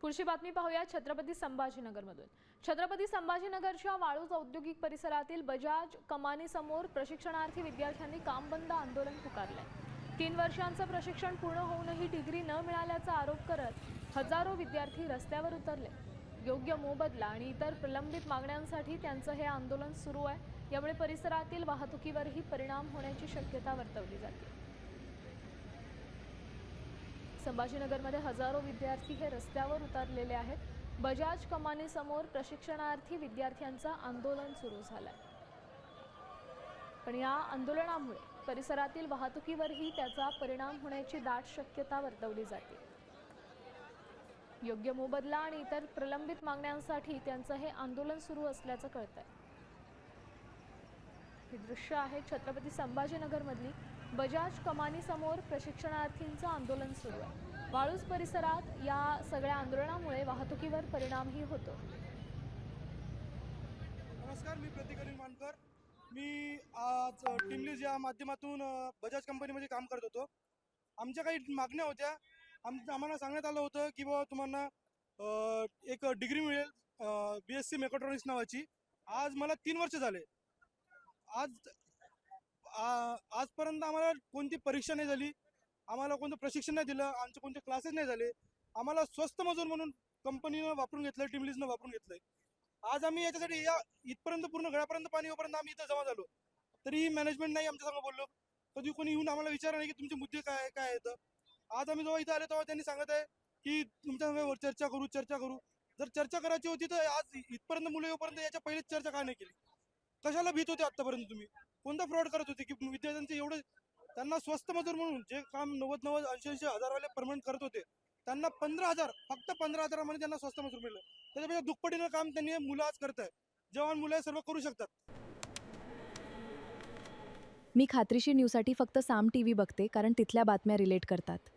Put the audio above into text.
पुढची बातमी पाहूया छत्रपती संभाजीनगरमधून। छत्रपती संभाजीनगरच्या वाळूज औद्योगिक परिसरातील बजाज कमानी समोर प्रशिक्षणार्थी विद्यार्थ्यांनी काम बंद आंदोलन पुकारले। 3 वर्षांचं प्रशिक्षण पूर्ण होऊनही डिग्री न मिळाल्याचा आरोप करत हजारो विद्यार्थी रस्त्यावर उतरले। योग्य मोबदला आणि इतर प्रलंबित मागण्यांसाठी त्यांचं हे आंदोलन सुरू आहे। यामुळे परिसरातील वाहतुकीवरही परिणाम होण्याची शक्यता वर्तवली जाते। संभाजीनगरमध्ये हजारो विद्यार्थी हे रस्त्यावर उतरलेले आहेत। बजाज कमानी समोर प्रशिक्षणार्थी विद्यार्थ्यांचं आंदोलन सुरू झालंय, पण या आंदोलनामुळे परिसरातील वाहतुकीवरही त्याचा परिणाम होण्याची दाट शक्यता वर्तवली जाते। योग्य मोबदला आणि इतर प्रलंबित मागण्यांसाठी त्यांचं हे आंदोलन सुरू असल्याचं कळतंय। हे दृश्य आहे छत्रपती संभाजीनगरमधली बजाज कमानी समोर प्रशिक्षणार्थींचं आंदोलन सुरू आहे। वाळूज परिसरात या सगळ्या आंदोलनामुळे वाहतुकीवर परिणामही होतो। नमस्कार, मी प्रतीक अनिल मानकर। मी आज टीमलीज या माध्यमातून बजाज कंपनीमध्ये काम करत होतो। आमच्या काही मागण्या होत्या। आम्हाला सांगण्यात आलं होतं की बाबा तुम्हाला एक डिग्री मिळेल BSc मेकाट्रॉनिक्स नावाची। आज मला 3 वर्ष झाले। आजपर्यंत आम्हाला कोणती परीक्षा नाही झाली, आम्हाला कोणतं प्रशिक्षण नाही दिलं, आमचे कोणते क्लासेस नाही झाले। आम्हाला स्वस्त मजूर म्हणून कंपनीनं वापरून घेतलं, टीमलीजनं वापरून घेतलंय। आज आम्ही याच्यासाठी इथपर्यंत पूर्ण गळ्यापर्यंत पाणी होईपर्यंत आम्ही इथं जमा झालो, तरी मॅनेजमेंट नाही आमच्या संग बोललो। कधी कोणी येऊन आम्हाला विचारलं नाही की तुमचे मुद्दे काय काय आहेत। आज आम्ही जेव्हा इथं आले तेव्हा त्यांनी सांगत आहे की तुमच्या संग चर्चा करू। जर चर्चा करायची होती तर आज इथपर्यंत मुलं येऊपर्यंत याच्या पहिलेच चर्चा का नाही केली? कशाला भीत होते आतापर्यंत? तुम्ही कोणता फ्रॉड करत होते की विद्यार्थ्यांचे एवढे त्यांना स्वस्त मजूर म्हणून जे काम 90 80 हजारवाले परमनंट करत होते त्यांना 15,000 फक्त 15,000मध्ये त्यांना स्वस्त मजूर मिळलं। त्याच्यापेक्षा दुप्पटीनं काम त्यांनी मुलं आज करत आहे। जवान मुलं सर्व करू शकतात। मी खात्रीशीर न्यूजसाठी फक्त साम टीव्ही बघते, कारण तिथल्या बातम्या रिलेट करतात।